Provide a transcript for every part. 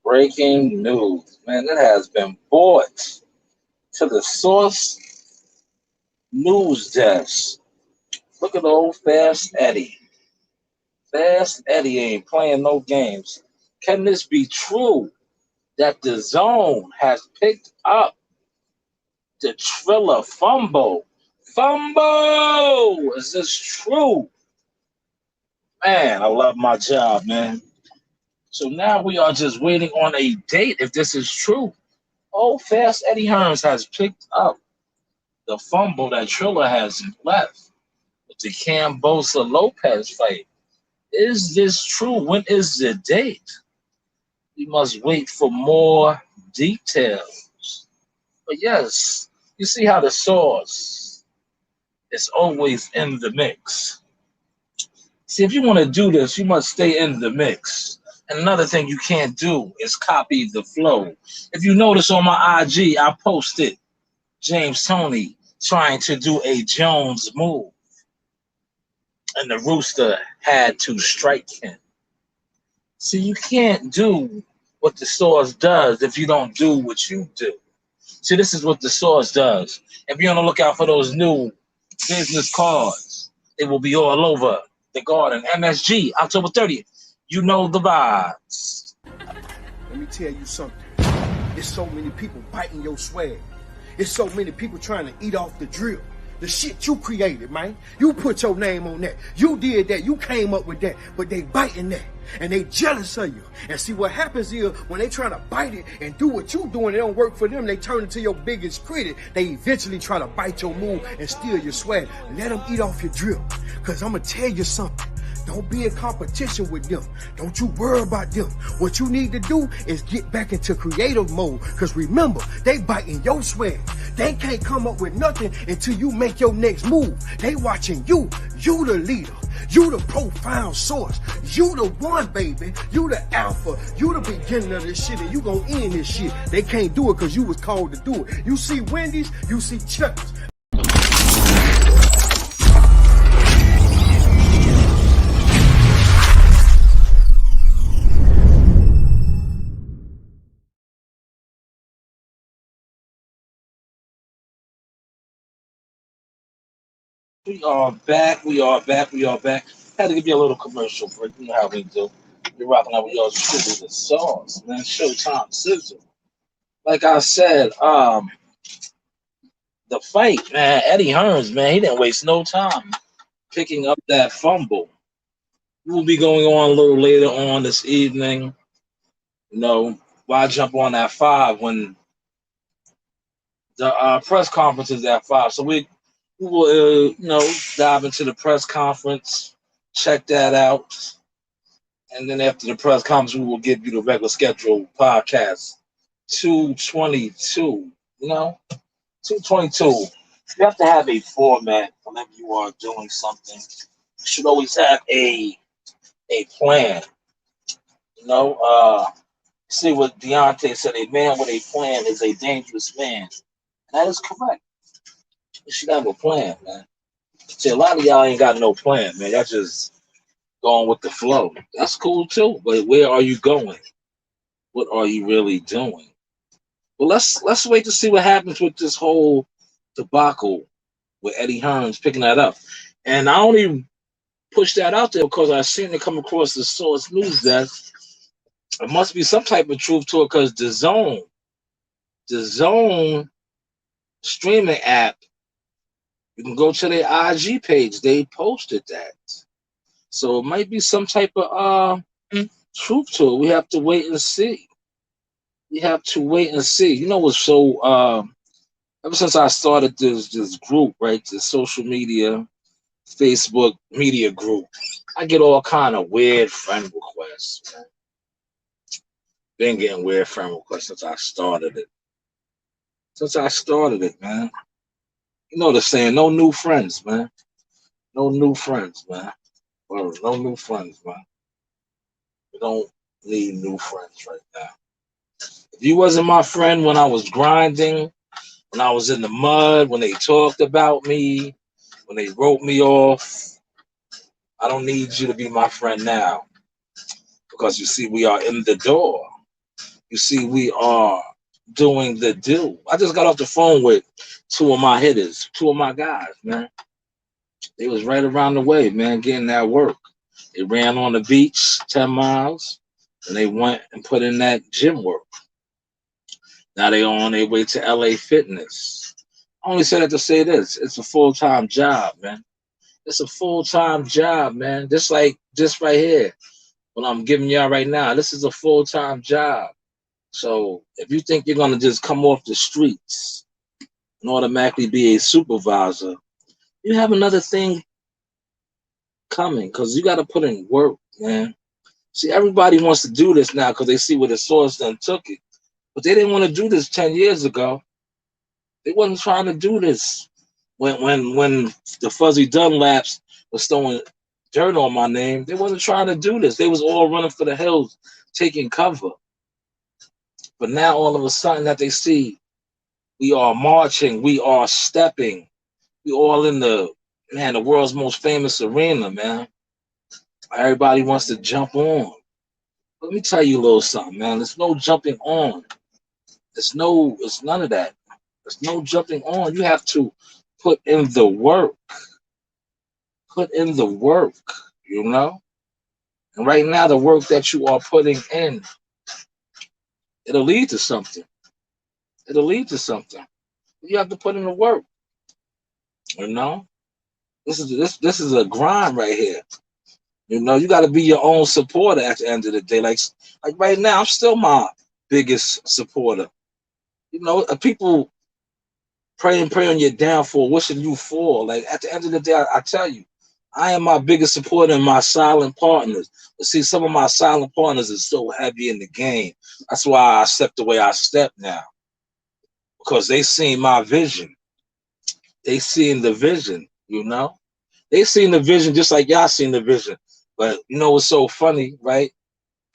Breaking news, man. It has been brought to the source news desk. Look at old Fast Eddie. Fast Eddie ain't playing no games. Can this be true that the zone has picked up the Triller fumble? Fumble! Is this true? Man, I love my job, man. So now we are just waiting on a date if this is true. Old Fast Eddie Hearns has picked up the fumble that Triller has left with the Cambosa Lopez fight. Is this true? When is the date? We must wait for more details. But yes, you see how the source is always in the mix. See, if you want to do this, you must stay in the mix. And another thing you can't do is copy the flow. If you notice on my IG, I posted James Toney trying to do a Jones move. And the Rooster had to strike him. See, you can't do what the source does if you don't do what you do. See, this is what the source does. If you're on the lookout for those new business cards, they will be all over the garden. MSG, October 30th. You know the vibes. Let me tell you something. There's so many people biting your swag. There's so many people trying to eat off the drill. The shit you created, man. You put your name on that. You did that. You came up with that. But they biting that. And they jealous of you. And see what happens is when they try to bite it and do what you doing, it don't work for them. They turn into your biggest critic. They eventually try to bite your move and steal your swag. Let them eat off your drill. Because I'm going to tell you something. Don't be in competition with them. Don't you worry about them. What you need to do is get back into creative mode. Because remember, they biting your swag. They can't come up with nothing until you make your next move. They watching you. You the leader. You the profound source. You the one, baby. You the alpha. You the beginning of this shit, and you gonna end this shit. They can't do it because you was called to do it. You see Wendy's, you see Chuck's. We are back. We are back. We are back. Had to give you a little commercial break. You know how we do. You're rocking out with y'all distributor sauce, man. Showtime Sizzle. Like I said, the fight, man. Eddie Hearns, man, he didn't waste no time picking up that fumble. We'll be going on a little later on this evening. You know, why jump on at 5 when the press conference is at 5? So we will, dive into the press conference, check that out, and then after the press conference, we will give you the regular schedule podcast. 222, 222. You have to have a format whenever you are doing something. You should always have a plan. See what Deontay said, a man with a plan is a dangerous man. That is correct. You should have a plan, man. See, a lot of y'all ain't got no plan, man. Y'all just going with the flow. That's cool too, but where are you going? What are you really doing? Well, let's wait to see what happens with this whole debacle with Eddie Hearns picking that up. And I only push that out there because I seen it come across the source news desk. There must be some type of truth to it because the Zone streaming app, you can go to their IG page. They posted that. So it might be some type of truth to it. We have to wait and see. You know what's so ever since I started this group, right? The social media, Facebook media group, I get all kind of weird friend requests, man. Been getting weird friend requests since I started it. Man. You know the saying, no new friends, man. No new friends, man. Well, no new friends, man. We don't need new friends right now. If you wasn't my friend when I was grinding, when I was in the mud, when they talked about me, when they wrote me off, I don't need you to be my friend now. Because you see, we are in the door. You see, we are doing the do. I just got off the phone with two of my hitters, two of my guys, man. They was right around the way, man, getting that work. They ran on the beach 10 miles, and they went and put in that gym work. Now they on their way to LA Fitness. I only said that to say this. It's a full-time job, man. It's a full-time job, man. Just like this right here, what I'm giving y'all right now. This is a full-time job. So if you think you're gonna just come off the streets and automatically be a supervisor, you have another thing coming because you got to put in work, man. See, everybody wants to do this now because they see where the source done took it, but they didn't want to do this 10 years ago. They wasn't trying to do this when the fuzzy Dunlaps was throwing dirt on my name. They wasn't trying to do this. They was all running for the hills, taking cover. But now all of a sudden that they see we are marching, we are stepping, we all in the world's most famous arena, man. Everybody wants to jump on. Let me tell you a little something, man. There's no jumping on. It's none of that. There's no jumping on. You have to put in the work. Put in the work, you know? And right now, the work that you are putting in, it'll lead to something. It'll lead to something. You have to put in the work, you know? This is a grind right here. You know, you got to be your own supporter at the end of the day. Like right now, I'm still my biggest supporter. You know, people pray on your downfall, wishing you fall. Like at the end of the day, I tell you, I am my biggest supporter and my silent partners. But see, some of my silent partners are so heavy in the game. That's why I step the way I step now. Because they seen my vision. They seen the vision, you know? They seen the vision just like y'all seen the vision. But you know what's so funny, right?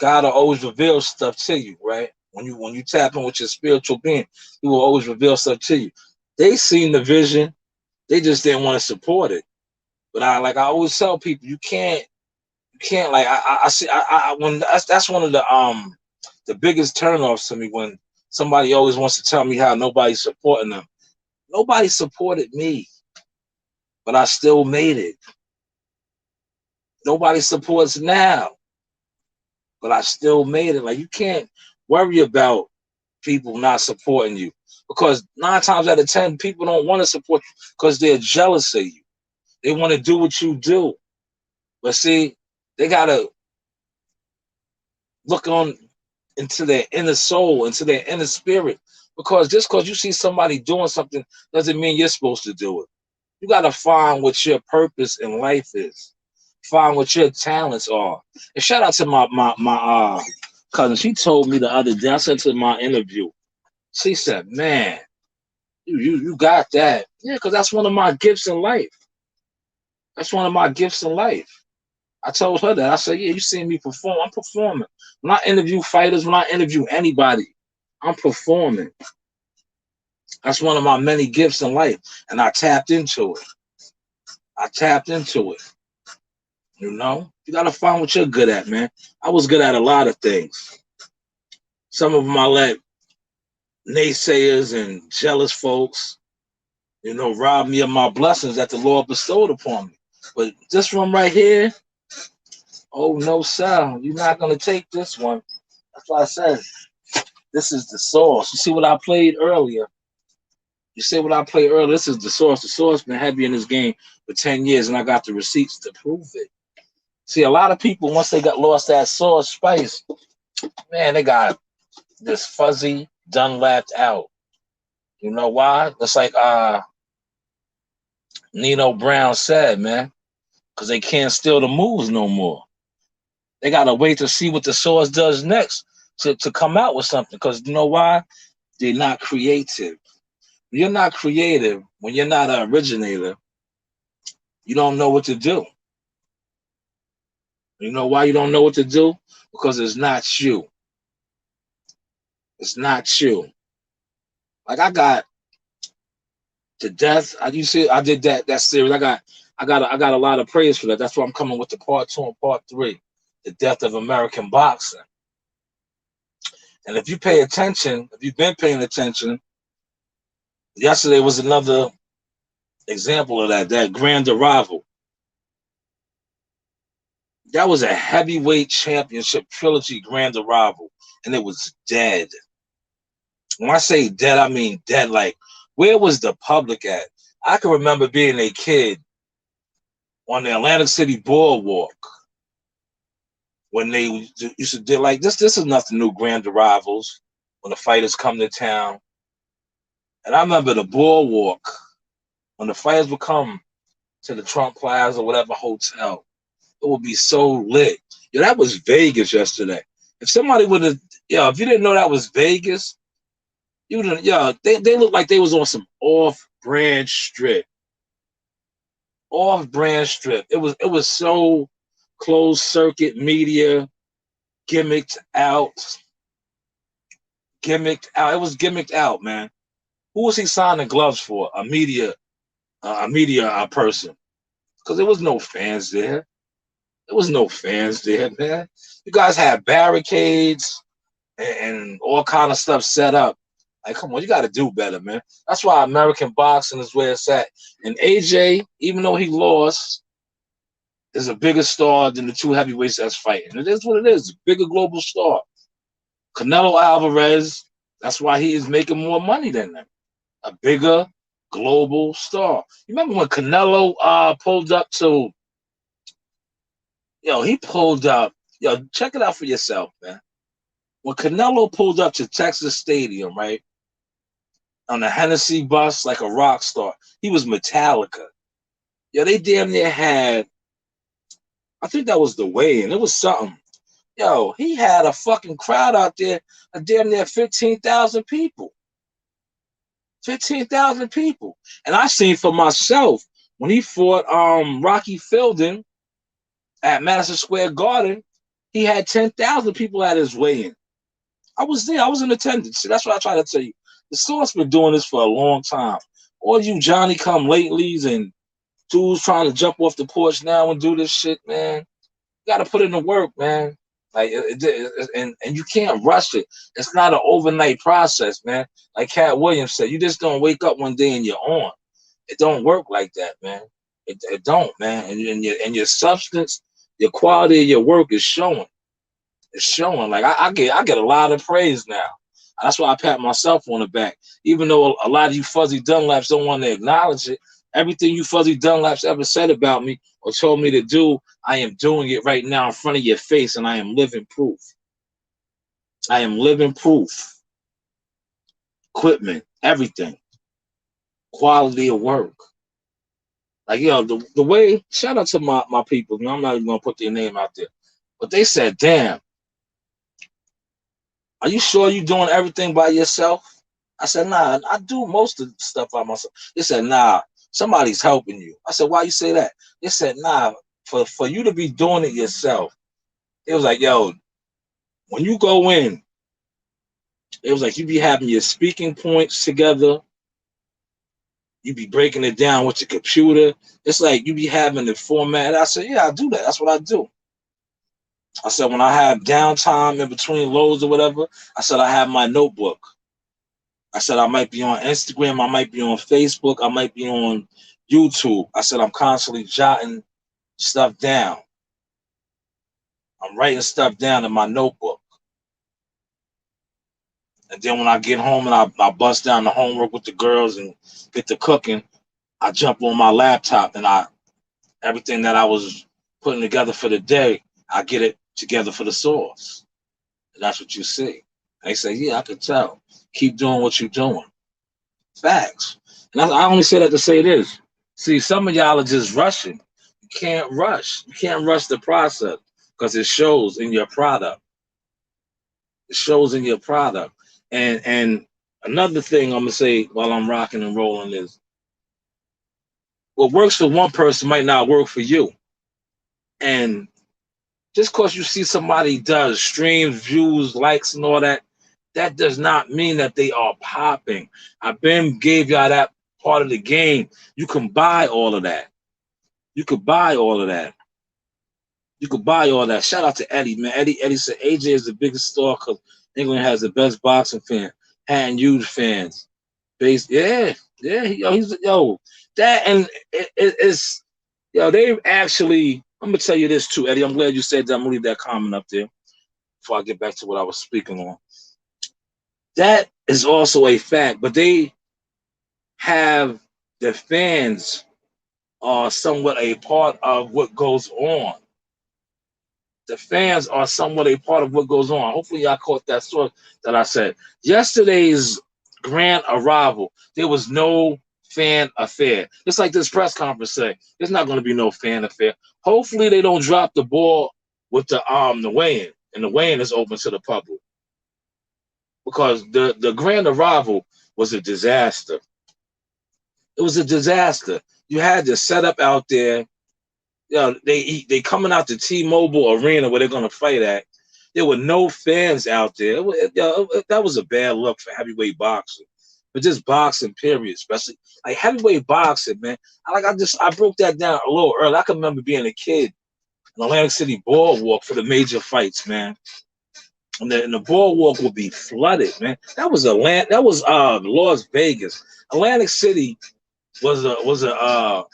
God will always reveal stuff to you, right? When you tap in with your spiritual being, He will always reveal stuff to you. They seen the vision, they just didn't want to support it. But I always tell people, you can't like I see when that's one of the biggest turnoffs to me when somebody always wants to tell me how nobody's supporting them. Nobody supported me, but I still made it. Nobody supports now, but I still made it. Like you can't worry about people not supporting you because 9 times out of 10 people don't want to support you because they're jealous of you. They want to do what you do, but see, they gotta look on into their inner soul, into their inner spirit, because just because you see somebody doing something doesn't mean you're supposed to do it. You gotta find what your purpose in life is. Find what your talents are. And shout out to my cousin. She told me the other day. I said to my interview. She said, "Man, you got that." Yeah, because that's one of my gifts in life. That's one of my gifts in life. I told her that. I said, "Yeah, you seen me perform. I'm performing. When I interview fighters, when I interview anybody, I'm performing. That's one of my many gifts in life, and I tapped into it. I tapped into it. You know, you gotta find what you're good at, man. I was good at a lot of things. Some of them I let naysayers and jealous folks, you know, rob me of my blessings that the Lord bestowed upon me. But this one right here, oh no, sir, you're not gonna take this one. That's why I said this is the source. You see what I played earlier? You see what I played earlier? This is the source. The source been heavy in this game for 10 years, and I got the receipts to prove it. See, a lot of people, once they got lost that source spice, man, they got this fuzzy, done lapped out. You know why? It's like Nino Brown said, man, because they can't steal the moves no more. They gotta wait to see what the source does next to come out with something. Because you know why? They're not creative. When you're not creative, when you're not an originator, you don't know what to do. You know why you don't know what to do? Because it's not you. It's not you. Like I got the death. You see, I did that series. I got a lot of praise for that. That's why I'm coming with the part 2 and part 3, the death of American boxing. And if you pay attention, if you've been paying attention, yesterday was another example of that. That grand arrival. That was a heavyweight championship trilogy grand arrival, and it was dead. When I say dead, I mean dead. Like, where was the public at? I can remember being a kid on the Atlantic City boardwalk when they used to do like this. This is nothing new. Grand arrivals when the fighters come to town, and I remember the boardwalk when the fighters would come to the Trump Plaza or whatever hotel. It would be so lit. Yo, that was Vegas yesterday. If somebody would have, if you didn't know that was Vegas, you would have, they looked like they was on some off-brand strip. Off-brand strip. It was so closed circuit media, gimmicked out. Gimmicked out. It was gimmicked out, man. Who was he signing gloves for? A media person. Because there was no fans there. There was no fans there, man. You guys had barricades and all kind of stuff set up. Like, come on, you got to do better, man. That's why American boxing is where it's at. And AJ, even though he lost, is a bigger star than the two heavyweights that's fighting. It is what it is. A bigger global star. Canelo Alvarez, that's why he is making more money than them. A bigger global star. You remember when Canelo pulled up to, he pulled up. Check it out for yourself, man. When Canelo pulled up to Texas Stadium, right, on the Hennessy bus like a rock star, he was Metallica. They damn near had, I think that was the weigh-in. It was something. He had a fucking crowd out there, a damn near 15,000 people. 15,000 people. And I seen for myself when he fought Rocky Fielding at Madison Square Garden, he had 10,000 people at his weigh-in. I was there. I was in attendance. See, that's what I try to tell you. The Source been doing this for a long time. All you Johnny come latelys and dudes trying to jump off the porch now and do this shit, man. You got to put in the work, man. Like, and you can't rush it. It's not an overnight process, man. Like Cat Williams said, you just don't wake up one day and you're on. It don't work like that, man. It don't, man. And your substance, your quality of your work is showing. It's showing. Like I get a lot of praise now. That's why I pat myself on the back. Even though a lot of you fuzzy Dunlaps don't want to acknowledge it, everything you fuzzy Dunlaps ever said about me or told me to do, I am doing it right now in front of your face, and I am living proof. I am living proof. Equipment, everything. Quality of work. Like, the way, shout out to my people. I'm not even going to put their name out there. But they said, damn, are you sure you're doing everything by yourself? I said, nah, I do most of the stuff by myself. They said, nah, somebody's helping you. I said, why you say that? They said, nah, for you to be doing it yourself. It was like, when you go in, it was like you be having your speaking points together. You be breaking it down with your computer. It's like you be having the format. I said, yeah, I do that. That's what I do. I said, when I have downtime in between loads or whatever, I said, I have my notebook. I said, I might be on Instagram. I might be on Facebook. I might be on YouTube. I said, I'm constantly jotting stuff down. I'm writing stuff down in my notebook. And then when I get home and I bust down the homework with the girls and get to cooking, I jump on my laptop and everything that I was putting together for the day, I get it together for the Source. And that's what you see. And they say, yeah, I can tell. Keep doing what you're doing. Facts. And I only say that to say this. See, some of y'all are just rushing. You can't rush. You can't rush the process because it shows in your product. It shows in your product. And another thing I'm going to say while I'm rocking and rolling is what works for one person might not work for you. And just because you see somebody does streams, views, likes, and all that, that does not mean that they are popping. I been gave y'all that part of the game. You can buy all of that. You could buy all of that. You could buy all that. Shout out to Eddie, man. Eddie said AJ is the biggest star because England has the best boxing fan. Had huge fans. Base, yeah, yeah. Yo. That and it's they actually. I'm gonna tell you this too, Eddie. I'm glad you said that. I'm gonna leave that comment up there before I get back to what I was speaking on. That is also a fact, but they have the fans are somewhat a part of what goes on. The fans are somewhat a part of what goes on. Hopefully, y'all caught that story that I said. Yesterday's grand arrival, there was no fan affair. Just like this press conference said, there's not going to be no fan affair. Hopefully, they don't drop the ball with the weigh-in, and the weigh-in is open to the public because the grand arrival was a disaster. It was a disaster. You had the setup out there. They coming out to T-Mobile Arena where they're gonna fight at. There were no fans out there. That was a bad look for heavyweight boxing, but just boxing period, especially like heavyweight boxing, man. I broke that down a little early. I can remember being a kid in Atlantic City Boardwalk for the major fights, man. And the boardwalk would be flooded, man. That was Las Vegas. Atlantic City was a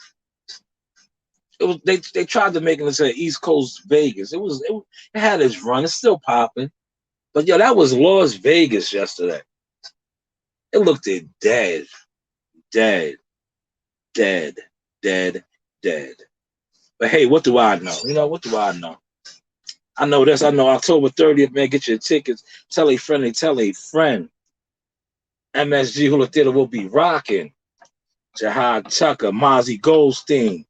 it was they tried to make it into East Coast Vegas. It had its run. It's still popping. But that was Las Vegas yesterday. It looked dead, dead, dead, dead, dead. But hey, what do I know? What do I know? I know this. I know October 30th, man. Get your tickets. Tell a friend. MSG Hula Theater will be rocking. Jahad Tucker, Mozzie Goldstein,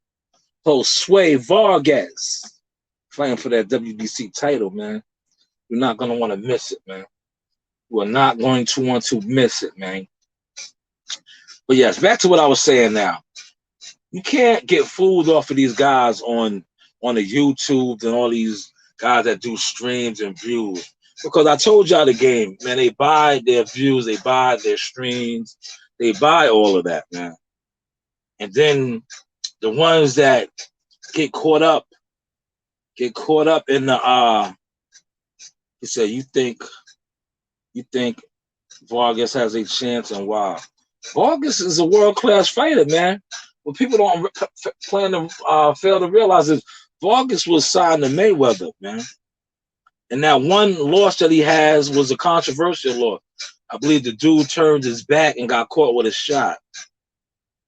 Josue Vargas fighting for that WBC title, man. You're not going to want to miss it, man. You are not going to want to miss it, man. But yes, back to what I was saying now. You can't get fooled off of these guys on the YouTube and all these guys that do streams and views. Because I told y'all the game, man, they buy their views, they buy their streams, they buy all of that, man. And then the ones that get caught up in the he said, you think Vargas has a chance, and why? Vargas is a world-class fighter, man. What people don't fail to realize is Vargas was signed to Mayweather, man. And that one loss that he has was a controversial loss. I believe the dude turned his back and got caught with a shot.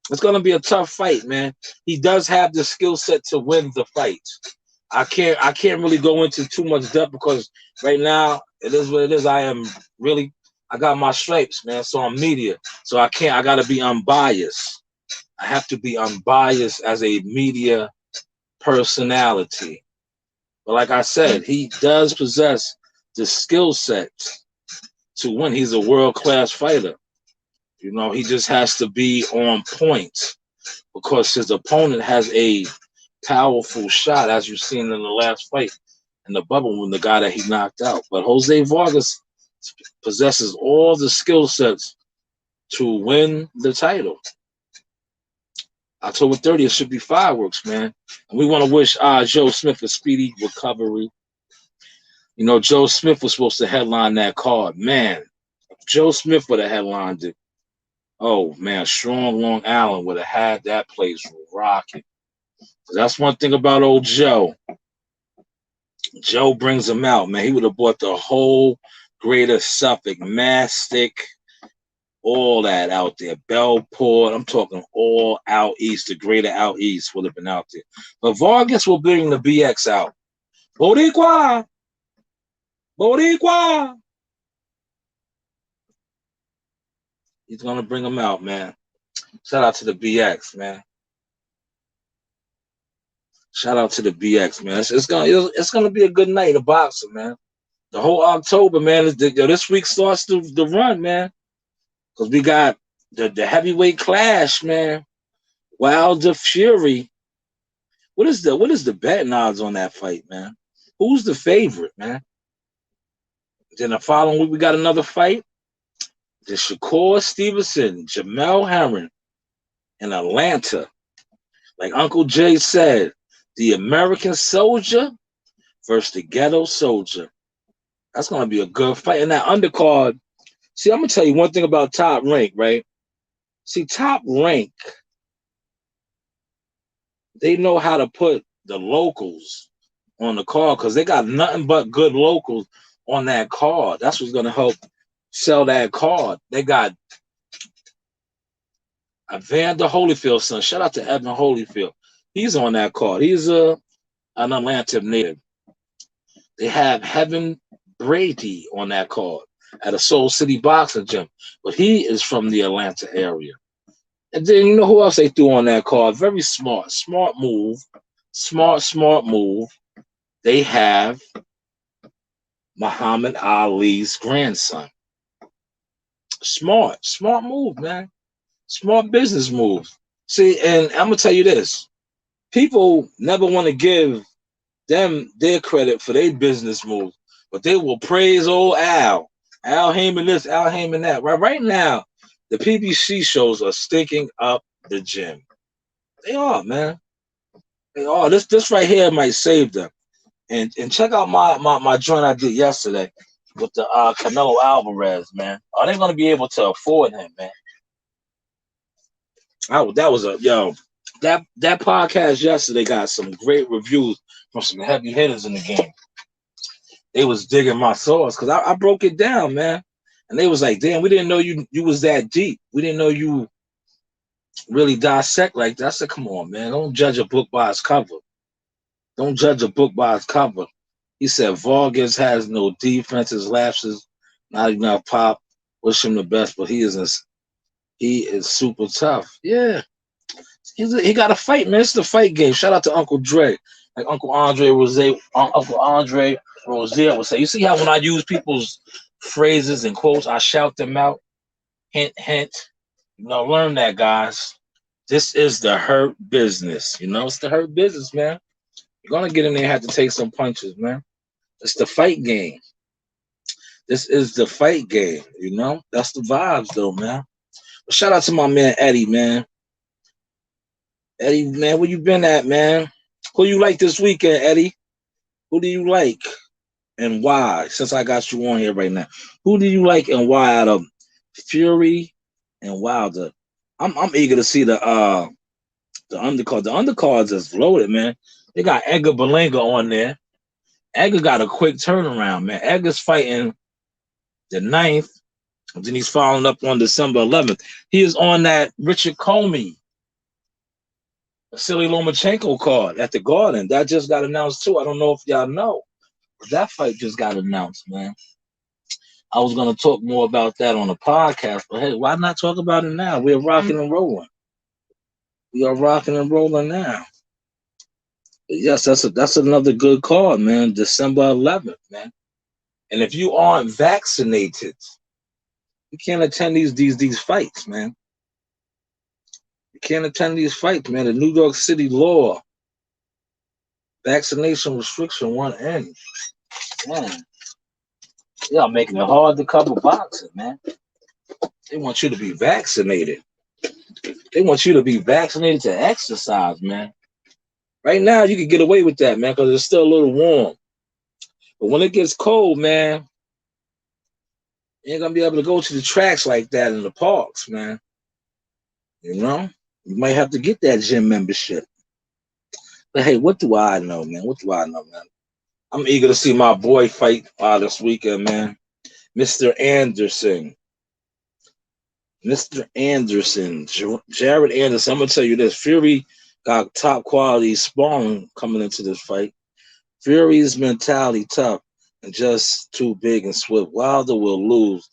It's going to be a tough fight, man. He does have the skill set to win the fight. I can't really go into too much depth because right now it is what it is. I got my stripes, man. So I'm media. So I got to be unbiased. I have to be unbiased as a media personality. But like I said, he does possess the skill set to win. He's a world-class fighter. He just has to be on point because his opponent has a powerful shot, as you've seen in the last fight in the bubble when the guy that he knocked out. But Jose Vargas possesses all the skill sets to win the title. October 30th should be fireworks, man. And we want to wish Joe Smith a speedy recovery. Joe Smith was supposed to headline that card. Man, if Joe Smith would have headlined it, oh, man, Strong Long Island would have had that place rocking. That's one thing about old Joe. Joe brings him out, man. He would have bought the whole greater Suffolk, Mastic, all that out there. Bellport, I'm talking all out east, the greater out east would have been out there. But Vargas will bring the BX out. Boricua! Boricua! He's going to bring him out, man. Shout out to the BX, man. Shout out to the BX, man. It's gonna be a good night of boxing, man. The whole October, man. This week starts the run, man. Because we got the heavyweight clash, man. Wilder Fury. What is the betting odds on that fight, man? Who's the favorite, man? Then the following week we got another fight. The Shakur Stevenson, Jamel Herring in Atlanta. Like Uncle Jay said, the American soldier versus the ghetto soldier. That's gonna be a good fight. And that undercard. See, I'm gonna tell you one thing about Top Rank, right? See, Top Rank, they know how to put the locals on the card because they got nothing but good locals on that card. That's what's gonna help sell that card. They got Evander Holyfield's son. Shout out to Evan Holyfield. He's on that card. He's an Atlanta native. They have Heaven Brady on that card at a Soul City boxing gym, but he is from the Atlanta area. And then you know who else they threw on that card? Very smart move, smart move. They have Muhammad Ali's grandson. Smart move, man. Smart business move. See, and I'm gonna tell you this: people never want to give them their credit for their business moves, but they will praise old Al Heyman this, Al Heyman that. Right now, the PBC shows are stinking up the gym. They are, man. They are. This right here might save them. And check out my joint I did yesterday with the Canelo Alvarez, man. Are they gonna be able to afford him, man? That was a yo. That podcast yesterday got some great reviews from some heavy hitters in the game. They was digging my source because I broke it down, man. And they was like, damn, we didn't know you was that deep. We didn't know you really dissect like that. I said, come on, man. Don't judge a book by its cover. Don't judge a book by its cover. He said Vargas has no defenses, lapses, not enough pop. Wish him the best, but he is super tough. Yeah. He got to fight, man. It's the fight game. Shout out to Uncle Dre. Like Uncle Andre Rosé, Uncle Andre Rosier would say. You see how when I use people's phrases and quotes, I shout them out. Hint, hint. You know, learn that, guys. This is the hurt business. You know, it's the hurt business, man. You're gonna get in there and have to take some punches, man. It's the fight game. This is the fight game, you know? That's the vibes though, man. But shout out to my man Eddie, man. Eddie, man, where you been at, man? Who you like this weekend, Eddie? Who do you like and why? Since I got you on here right now, who do you like and why out of Fury and Wilder? I'm eager to see the undercard. The undercards is loaded, man. They got Edgar Berlanga on there. Edgar got a quick turnaround, man. Edgar's fighting the 9th, and then he's following up on December 11th. He is on that Richard Comey, Vasily Lomachenko card at the Garden. That just got announced too. I don't know if y'all know, but that fight just got announced, man. I was gonna talk more about that on the podcast, but hey, why not talk about it now? We're rocking and rolling. We are rocking and rolling now. But yes, that's another good card, man. December 11th, man. And if you aren't vaccinated, you can't attend these fights, man. You can't attend these fights, man. The New York City law, vaccination restriction won't end. Man, y'all making it hard to cover boxing, man. They want you to be vaccinated. They want you to be vaccinated to exercise, man. Right now, you can get away with that, man, because it's still a little warm. But when it gets cold, man, you ain't gonna be able to go to the tracks like that in the parks, man. You know? You might have to get that gym membership. But hey, what do I know, man? What do I know, man? I'm eager to see my boy fight this weekend, man. Mr. Anderson. Mr. Anderson. Jared Anderson. I'm going to tell you this. Fury got top quality sparring coming into this fight. Fury's mentality tough and just too big and swift. Wilder will lose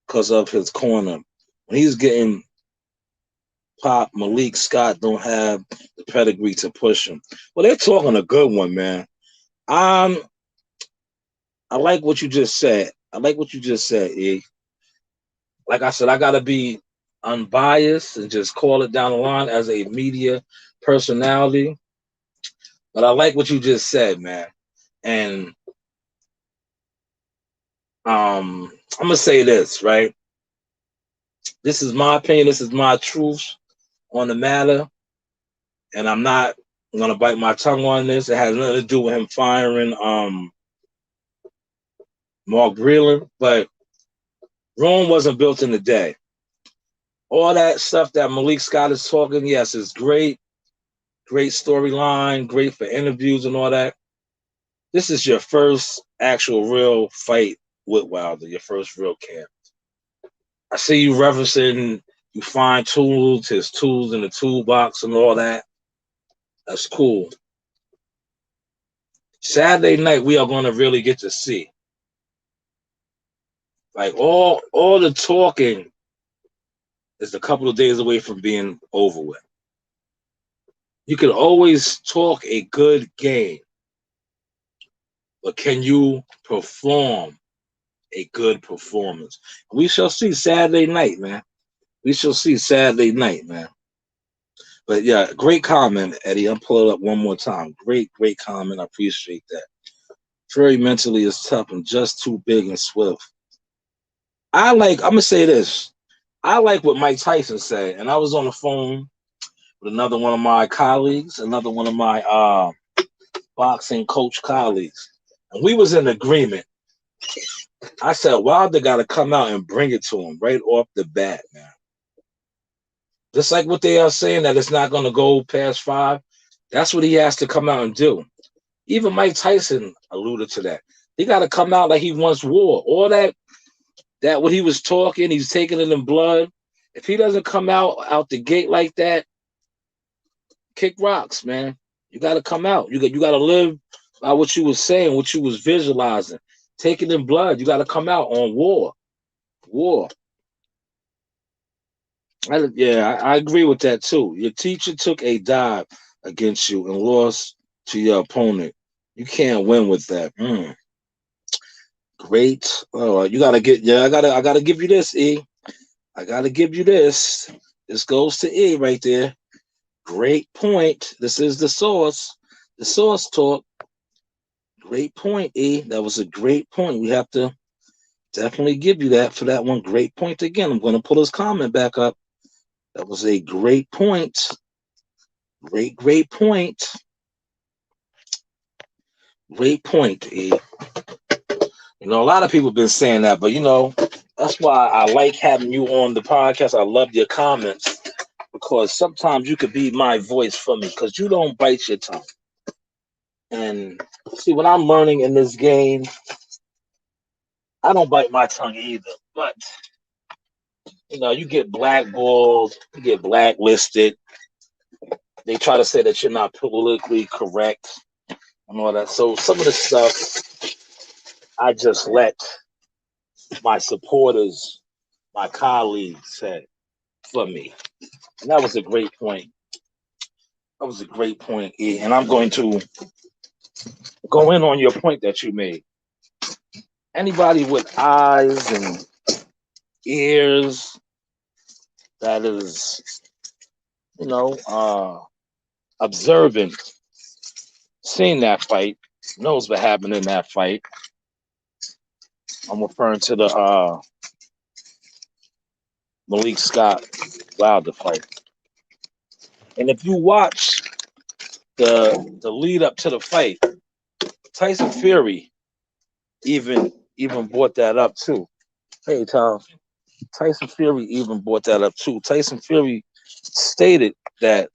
because of his corner. When he's getting pop, Malik Scott don't have the pedigree to push him. Well, they're talking a good one, man. I like what you just said. I like what you just said, E. Like I said, I gotta be unbiased and just call it down the line as a media personality. But I like what you just said, man. And I'm gonna say this, right? This is my opinion, this is my truth on the matter. And I'm not gonna bite my tongue on this. It has nothing to do with him firing Mark Breland, but Rome wasn't built in a day. All that stuff that Malik Scott is talking, yes, is great. Great storyline, great for interviews and all that. This is your first actual real fight with Wilder, your first real camp. I see you referencing you find tools, his tools in the toolbox and all that. That's cool. Saturday night, we are going to really get to see. Like all the talking is a couple of days away from being over with. You can always talk a good game, but can you perform a good performance? We shall see Saturday night, man. We shall see Saturday night, man. But yeah, great comment, Eddie. I'm pulling it up one more time. Great comment. I appreciate that. Very mentally is tough and just too big and swift. I'm gonna say this. I like what Mike Tyson said, and I was on the phone with another one of my colleagues, another one of my boxing coach colleagues, and we was in agreement. I said Wilder got to come out and bring it to him right off the bat, man. Just like what they are saying that it's not going to go past 5, that's what he has to come out and do. Even Mike Tyson alluded to that. He got to come out like he wants war. All that what he was talking, he's taking it in blood. If he doesn't come out the gate like that, kick rocks, man. You got to come out. You got to live by what you was saying, what you was visualizing. Take it in blood. You got to come out on war. War. I agree with that too. Your teacher took a dive against you and lost to your opponent. You can't win with that. Great. Oh, you gotta get. Yeah, I gotta give you this, E. I gotta give you this. This goes to E right there. Great point. This is the source. The source talk. Great point, E. That was a great point. We have to definitely give you that for that one. Great point again. I'm going to pull his comment back up. That was a great point. Great point. Great point, E. You know, a lot of people have been saying that, but you know, that's why I like having you on the podcast. I love your comments because sometimes you could be my voice for me because you don't bite your tongue. And see, what I'm learning in this game, I don't bite my tongue either. But you know, you get blackballed, you get blacklisted. They try to say that you're not politically correct and all that. So some of the stuff I just let my supporters, my colleagues say for me. And that was a great point. That was a great point, E. And I'm going to go in on your point that you made. Anybody with eyes and ears that is, you know, observant, seeing that fight, knows what happened in that fight. I'm referring to the Malik Scott Wilder fight. And if you watch the lead up to the fight, Tyson Fury even brought that up too. Hey, Tom. Tyson Fury even brought that up too. Tyson Fury stated that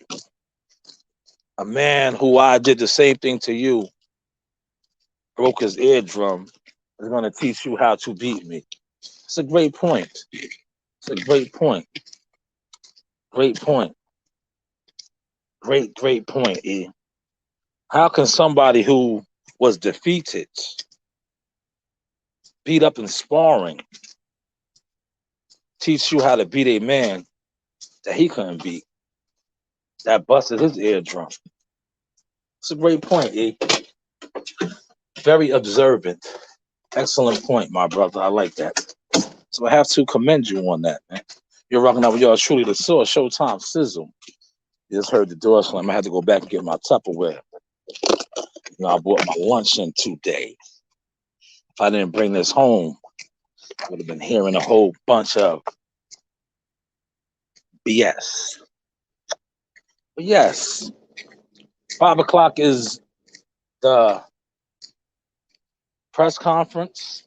a man who I did the same thing to you, broke his eardrum, is going to teach you how to beat me. It's a great point. It's a great point. Great point. Great point, E. How can somebody who was defeated, beat up in sparring, teach you how to beat a man that he couldn't beat, that busted his eardrum? It's a great point, E. Very observant. Excellent point, my brother. I like that. So I have to commend you on that, man. You're rocking out with y'all truly the source, Showtime Sizzle. You just heard the door slam. I had to go back and get my Tupperware. You know, I brought my lunch in today. If I didn't bring this home, I would have been hearing a whole bunch of BS. But yes, 5 o'clock is the press conference.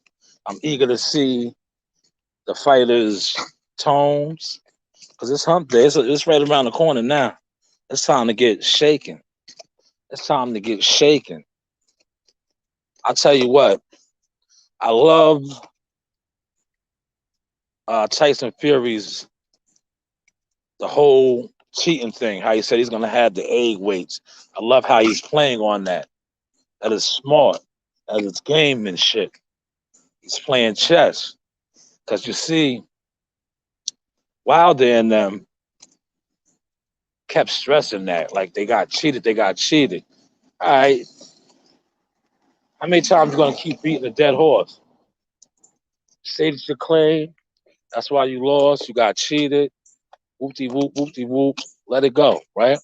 I'm eager to see the fighters' tones because it's hump day. It's right around the corner now. It's time to get shaken. It's time to get shaken. I'll tell you what. I love Tyson Fury's the whole cheating thing. How he said he's gonna have the egg weights. I love how he's playing on that. That is smart. That is gamemanship. He's playing chess. Cause you see, Wilder and them kept stressing that. Like they got cheated, they got cheated. All right. How many times you gonna keep beating a dead horse? Say that your claim. That's why you lost. You got cheated. Whoopty whoop, whoopty whoop. Let it go, right?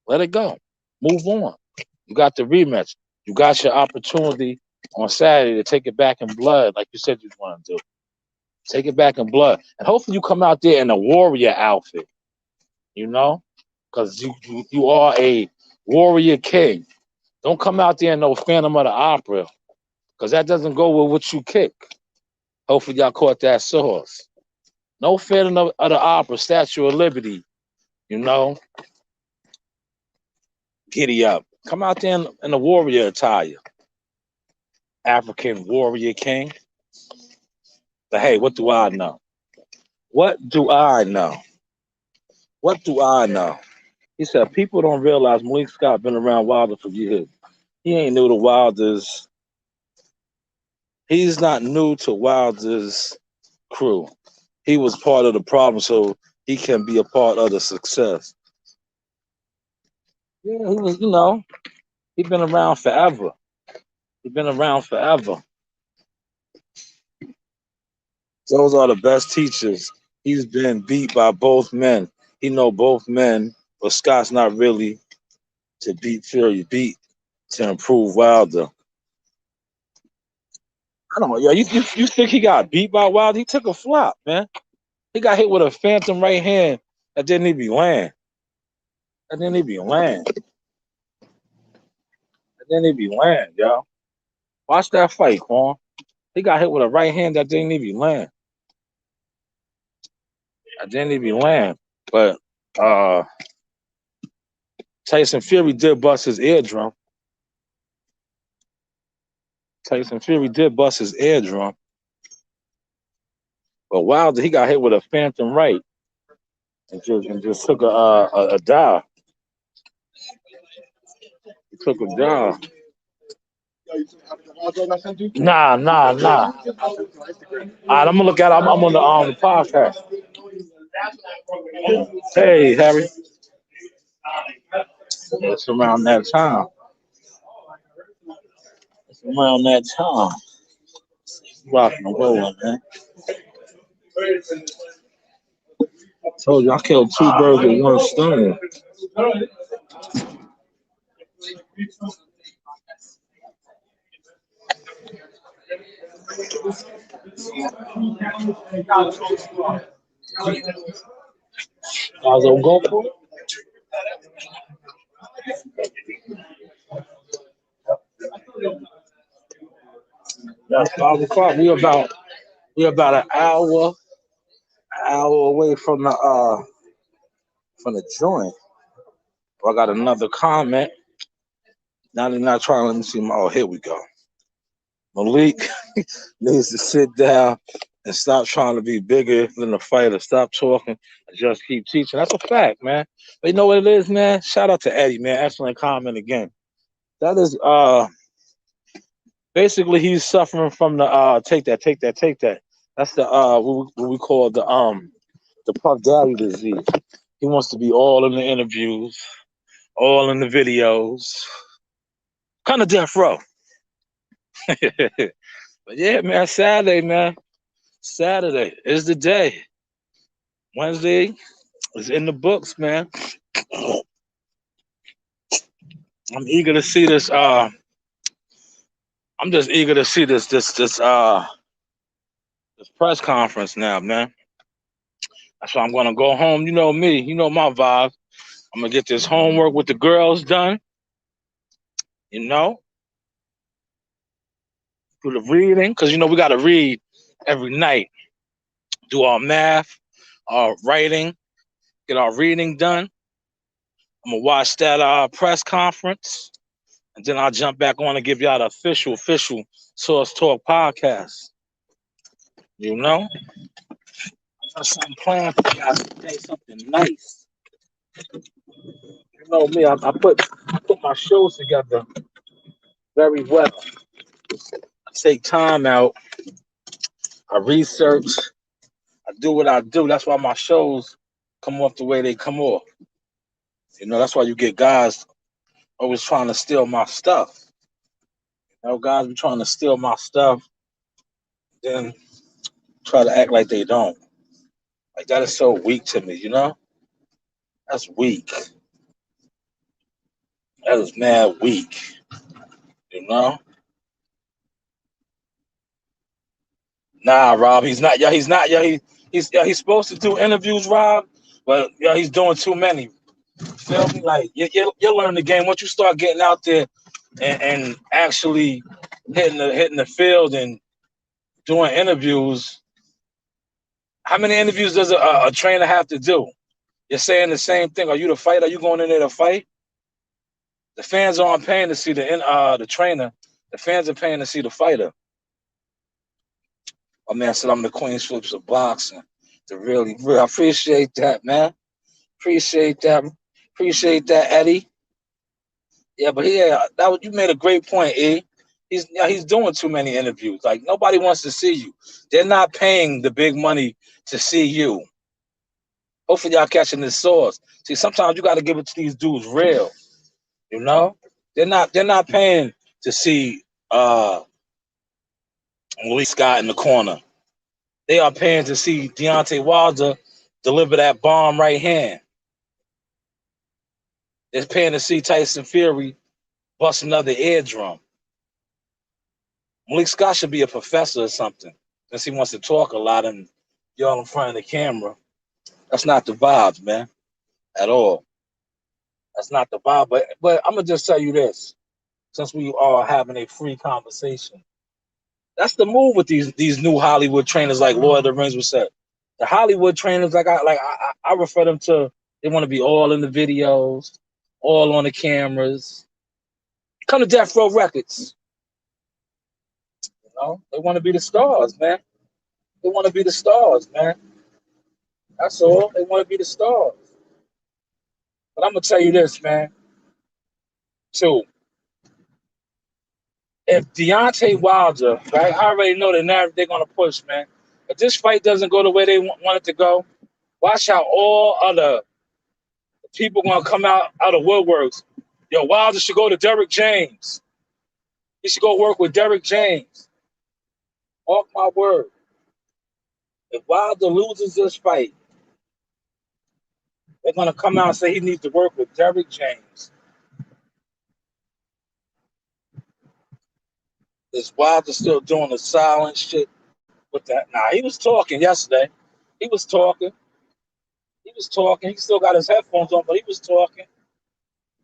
Let it go. Move on. You got the rematch. You got your opportunity on Saturday to take it back in blood, like you said you want to do. Take it back in blood. And hopefully you come out there in a warrior outfit, you know? Because you are a warrior king. Don't come out there in no Phantom of the Opera, because that doesn't go with what you kick. Hopefully y'all caught that source. No Phantom of the Opera, Statue of Liberty, you know? Giddy up. Come out there in the warrior attire. African warrior king. But hey, what do I know? What do I know? What do I know? He said, people don't realize Malik Scott been around Wilder for years. He ain't new to Wilder's. He's not new to Wilder's crew. He was part of the problem, so he can be a part of the success. Yeah, he was, he's been around forever. He's been around forever. Those are the best teachers. He's been beat by both men. He know both men, but Scott's not really to beat Fury, beat to improve Wilder. I don't know. Yeah, you think he got beat by Wilder? He took a flop, man. He got hit with a phantom right hand that didn't even land. That didn't even land. That didn't even land, yo. Watch that fight, Quan. He got hit with a right hand that didn't even land. That didn't even land. But Tyson Fury did bust his eardrum. Tyson Fury did bust his eardrum. But Wilder, he got hit with a phantom right and just took a dive. He took a dive. Nah. All right, I'm gonna look at it. I'm on the podcast. Hey, Harry. It's around that time. It's around that time. Rocking and rolling, man. Told you I killed two birds with one stone. Go. That's 5 o'clock. We about an hour away from the joint. I got another comment. Now they're not trying to let me see my. Oh, here we go. Malik needs to sit down and stop trying to be bigger than the fighter. Stop talking and just keep teaching. That's a fact, man. But you know what it is, man? Shout out to Eddie, man. Excellent comment again. That is basically he's suffering from the take that. That's the what we call the Puff Daddy disease. He wants to be all in the interviews, all in the videos. Kind of death row. But yeah, man, Saturday, man. Saturday is the day. Wednesday is in the books, man. I'm eager to see this. I'm just eager to see this press conference now, man. That's why I'm gonna go home. You know me, you know my vibe. I'm gonna get this homework with the girls done. You know, do the reading, because you know we got to read every night, do our math, our writing, get our reading done. I'm gonna watch that press conference, and then I'll jump back on and give y'all the official Source Talk podcast. You know, I got something planned for you guys today, something nice. You know me, I put my shows together very well. I take time out, I research, I do what I do. That's why my shows come off the way they come off. You know, that's why you get guys always trying to steal my stuff. You know, guys be trying to steal my stuff, then try to act like they don't. Like that is so weak to me, you know? That's weak. That is mad weak. You know? Nah, Rob, he's not. Yeah, he's not. He's supposed to do interviews, Rob, but yeah, he's doing too many. Feel me? Like you learn the game once you start getting out there and actually hitting the field and doing interviews. How many interviews does a trainer have to do? You're saying the same thing. Are you the fighter? Are you going in there to fight? The fans aren't paying to see the trainer. The fans are paying to see the fighter. Oh man said I'm the Queen's Flips of boxing. I appreciate that, man. Appreciate that. Appreciate that, Eddie. Yeah, but you made a great point, E. He's doing too many interviews. Like nobody wants to see you. They're not paying the big money to see you. Hopefully y'all catching this source. See, sometimes you got to give it to these dudes real. You know, they're not paying to see Malik Scott in the corner. They are paying to see Deontay Wilder deliver that bomb right hand. They're paying to see Tyson Fury bust another eardrum. Malik Scott should be a professor or something, since he wants to talk a lot and y'all in front of the camera. That's not the vibes, man, at all. That's not the vibe. But I'm gonna just tell you this, since we are having a free conversation. That's the move with these new Hollywood trainers, like Lord of the Rings was said. The Hollywood trainers, I refer them to. They want to be all in the videos, all on the cameras. Come to Death Row Records. You know, they want to be the stars, man. They want to be the stars, man. That's all. They want to be the stars. But I'm gonna tell you this, man. Too. If Deontay Wilder, right? I already know the narrative they're gonna push, man. If this fight doesn't go the way they want it to go, watch how all other people gonna come out of woodworks. Yo, Wilder should go to Derrick James. He should go work with Derrick James. Mark my word. If Wilder loses this fight, they're gonna come out and say he needs to work with Derrick James. Is Wilder still doing the silent shit with that? Nah, he was talking yesterday. He was talking. He still got his headphones on, but he was talking.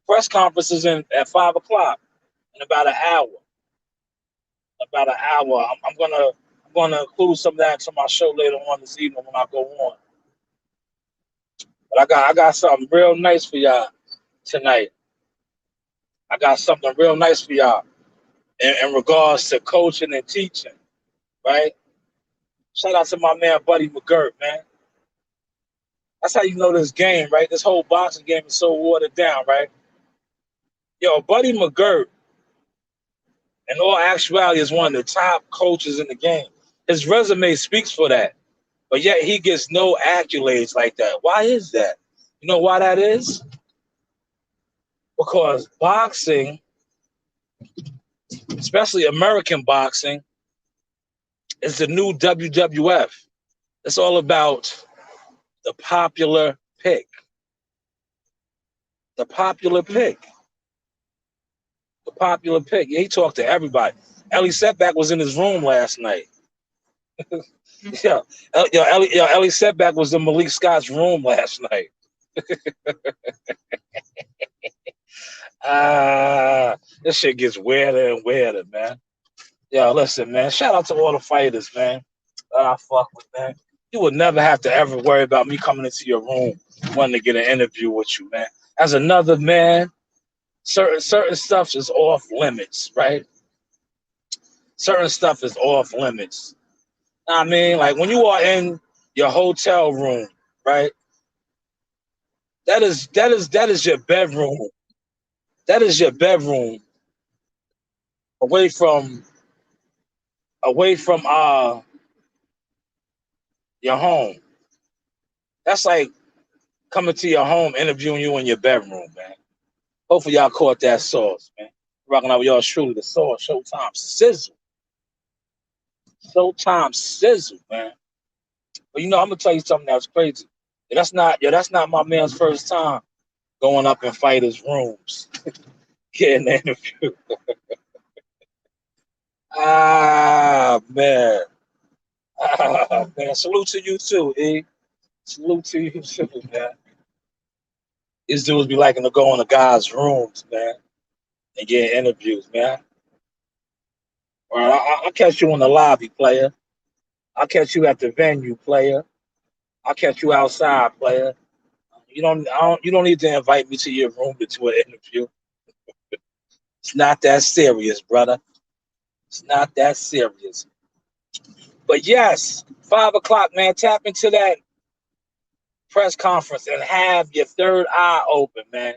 Press conference is at 5:00 in about an hour. I'm gonna include some of that to my show later on this evening when I go on. But I got something real nice for y'all tonight. I got something real nice for y'all in regards to coaching and teaching, right? Shout out to my man Buddy McGirt, man. That's how you know this game, right? This whole boxing game is so watered down, right? Yo, Buddy McGirt, in all actuality, is one of the top coaches in the game. His resume speaks for that, but yet he gets no accolades like that. Why is that? You know why that is? Because boxing, especially American boxing, is the new WWF. It's all about the popular pick. The popular pick. The popular pick. Yeah, he talked to everybody. Ellie Setback was in his room last night. Ellie Setback was in Malik Scott's room last night. This shit gets weirder and weirder, man. Yo, listen, man. Shout out to all the fighters, man, that I fuck with, man. You would never have to ever worry about me coming into your room wanting to get an interview with you, man. As another man, certain stuff is off limits, right? Certain stuff is off limits. I mean, like when you are in your hotel room, right? That is your bedroom. That is your bedroom away from away from your home. That's like coming to your home, interviewing you in your bedroom, man. Hopefully y'all caught that sauce, man. Rocking out with y'all truly the sauce. Showtime sizzle. Showtime sizzle, man. But I'm gonna tell you something that's crazy. That's not my man's first time going up in fighters' rooms, getting an interview. Ah man. Ah man. Salute to you too, E. Salute to you too, man. These dudes be liking to go in the guys' rooms, man, and get interviews, man. All right, I'll catch you in the lobby, player. I'll catch you at the venue, player. I'll catch you outside, player. You don't need to invite me to your room to do an interview. It's not that serious, brother. It's not that serious. But yes, 5 o'clock, man. Tap into that press conference and have your third eye open, man.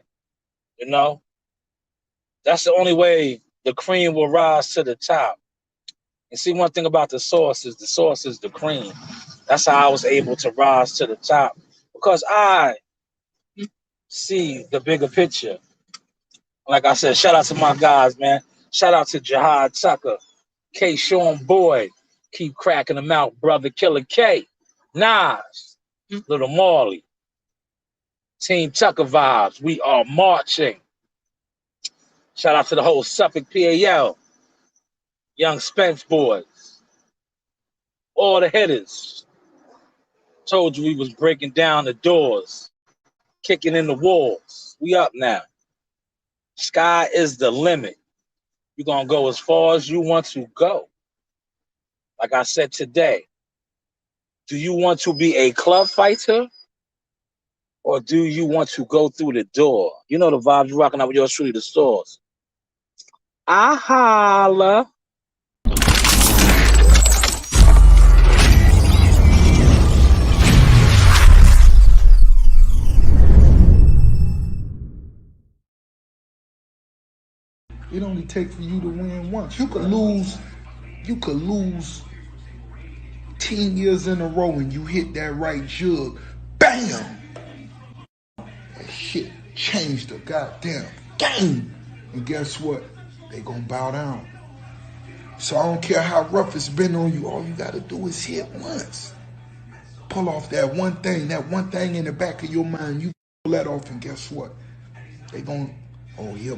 You know, that's the only way the cream will rise to the top. And see, one thing about the sauce is the cream. That's how I was able to rise to the top because I see the bigger picture. Like I said, shout out to my guys, man. Shout out to Jihad Tucker, K. Sean Boyd, keep cracking them out, brother Killer K, Nas, Little Marley, Team Tucker vibes. We are marching. Shout out to the whole Suffolk PAL, Young Spence boys, all the hitters. Told you we was breaking down the doors, kicking in the walls. We up now. Sky is the limit. You're going to go as far as you want to go. Like I said today, do you want to be a club fighter or do you want to go through the door? You know the vibes. You're rocking out with yours truly, the stores. I holla. It only takes for you to win once. You could lose 10 years in a row and you hit that right jug. Bam! That shit changed the goddamn game. And guess what? They gonna bow down. So I don't care how rough it's been on you, all you gotta do is hit once. Pull off that one thing in the back of your mind, you pull that off and guess what? They gonna, oh yeah,